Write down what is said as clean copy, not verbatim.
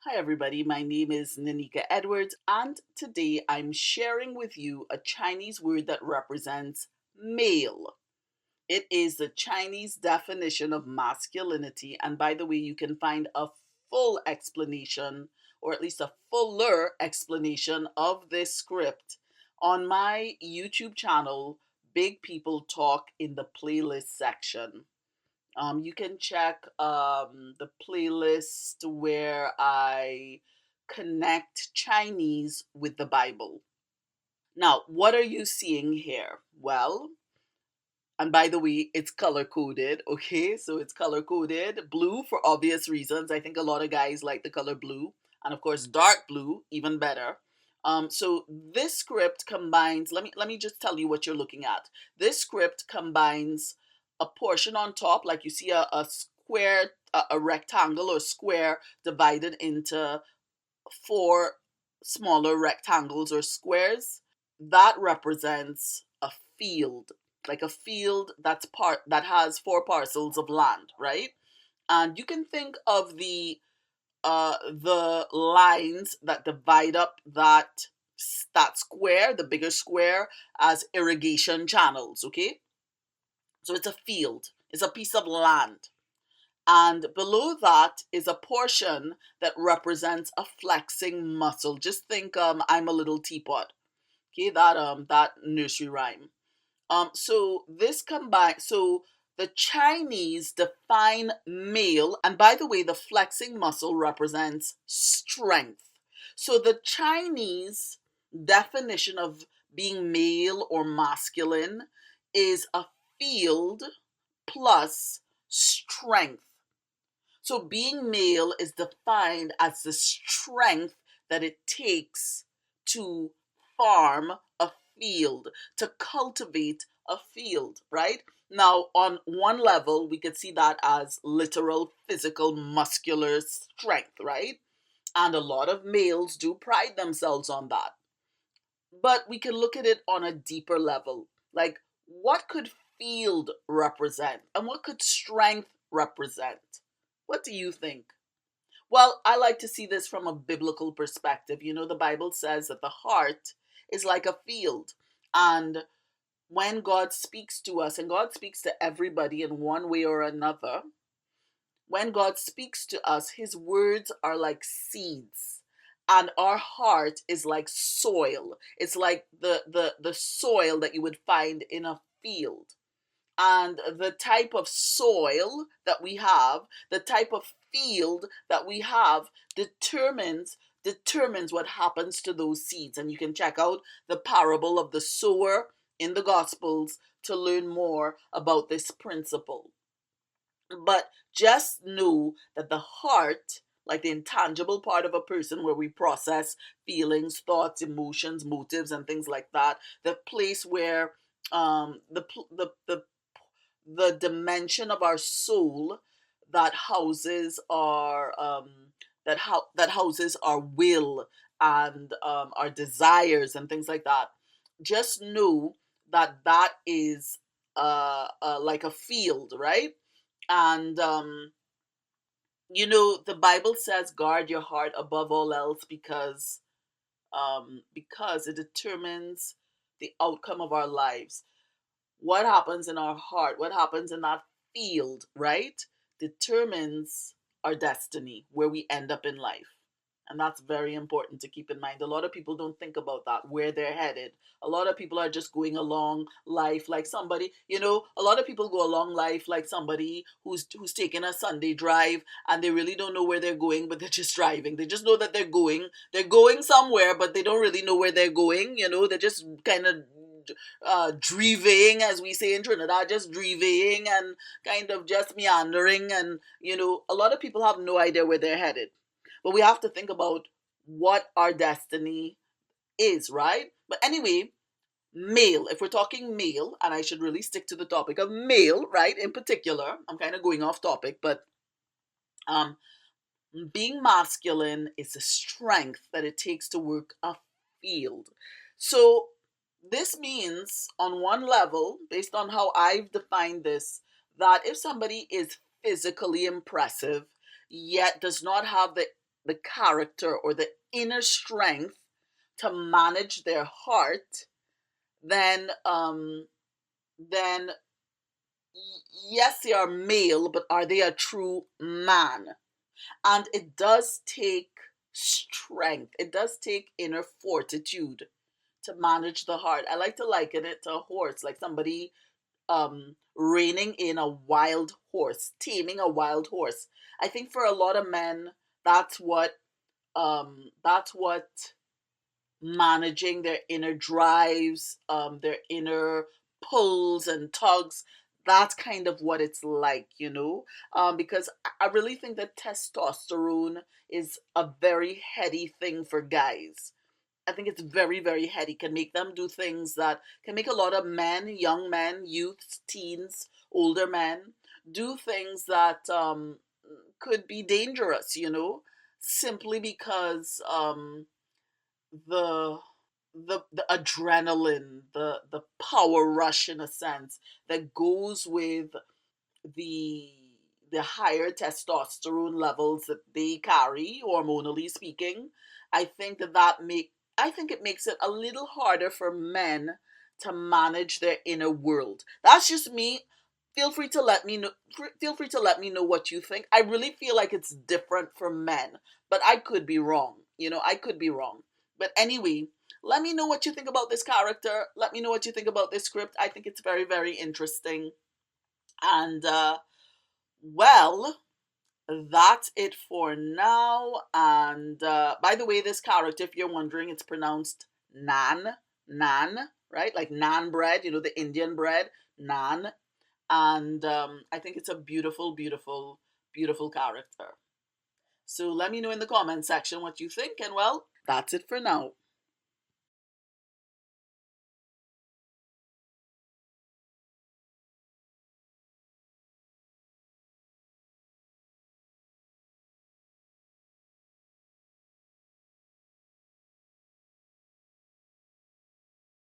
Hi, everybody. My name is Nanika Edwards, and today I'm sharing with you a Chinese word that represents male. It is the Chinese definition of masculinity, and by the way, you can find a full explanation, or at least a fuller explanation of this script on my YouTube channel, Big People Talk, in the playlist section. You can check the playlist where I connect Chinese with the Bible. Now, what are you seeing here? Well, and by the way, it's color coded, okay? So it's color coded. Blue for obvious reasons. I think a lot of guys like the color blue. And of course, dark blue, even better. So this script combines, let me just tell you what you're looking at. This script combines a portion on top, like you see a square, a rectangle or square divided into four smaller rectangles or squares. That represents a field, like a field that has four parcels of land, right? And you can think of the lines that divide up that square, the bigger square, as irrigation channels, okay? So it's a field, it's a piece of land. And below that is a portion that represents a flexing muscle. Just think I'm a little teapot. Okay, that nursery rhyme. So the Chinese define male, and by the way, the flexing muscle represents strength. So the Chinese definition of being male or masculine is a field plus strength. So being male is defined as the strength that it takes to farm a field, to cultivate a field, right? Now, on one level, we could see that as literal physical muscular strength, right? And a lot of males do pride themselves on that. But we can look at it on a deeper level. Like, what could field represent? And what could strength represent? What do you think? Well, I like to see this from a biblical perspective. You know, the Bible says that the heart is like a field. And when God speaks to us, and God speaks to everybody in one way or another, when God speaks to us, his words are like seeds. And our heart is like soil. It's like the soil that you would find in a field. And the type of soil that we have, the type of field that we have determines what happens to those seeds. And you can check out the parable of the sower in the gospels to learn more about this principle. But just know that the heart, like the intangible part of a person where we process feelings, thoughts, emotions, motives, and things like that, the place where the dimension of our soul that houses that houses our will and our desires and things like that. Just know that that is like a field, right? And you know, the Bible says, "Guard your heart above all else," because it determines the outcome of our lives. What happens in our heart, what happens in that field, right, determines our destiny, where we end up in life. And that's very important to keep in mind. A lot of people don't think about that, where they're headed. A lot of people are just going along life like somebody, you know, a lot of people go along life like somebody who's taking a Sunday drive, and they really don't know where they're going, but they're just driving. They just know that they're going somewhere, but they don't really know where they're going. You know, they're just kind of driving, as we say in Trinidad, just driving and kind of just meandering. And, you know, a lot of people have no idea where they're headed. But we have to think about what our destiny is, right? But anyway, male, if we're talking male, and I should really stick to the topic of male, right? In particular, I'm kind of going off topic, but um, being masculine is the strength that it takes to work a field. So this means, on one level, based on how I've defined this, that if somebody is physically impressive, yet does not have the the character or the inner strength to manage their heart, then then yes, they are male, but are they a true man? And it does take strength. It does take inner fortitude to manage the heart. I like to liken it to a horse, like somebody reining in a wild horse, taming a wild horse. I think for a lot of men, that's what managing their inner drives, their inner pulls and tugs. That's kind of what it's like, because I really think that testosterone is a very heady thing for guys. I think it's very, very heady, can make them do things that can make a lot of men, young men, youths, teens, older men, do things that could be dangerous, simply because the the adrenaline, the power rush in a sense that goes with the the higher testosterone levels that they carry, hormonally speaking. I think I think it makes it a little harder for men to manage their inner world. That's just me. Feel free to let me know. Feel free to let me know what you think. I really feel like it's different for men, but I could be wrong. I could be wrong. But anyway, let me know what you think about this character. Let me know what you think about this script. I think it's very, very interesting. And well, that's it for now. And by the way, this character, if you're wondering, it's pronounced Nan, right? Like naan bread, the Indian bread, Nan. And I think it's a beautiful, beautiful, beautiful character. So let me know in the comment section what you think. And well, that's it for now.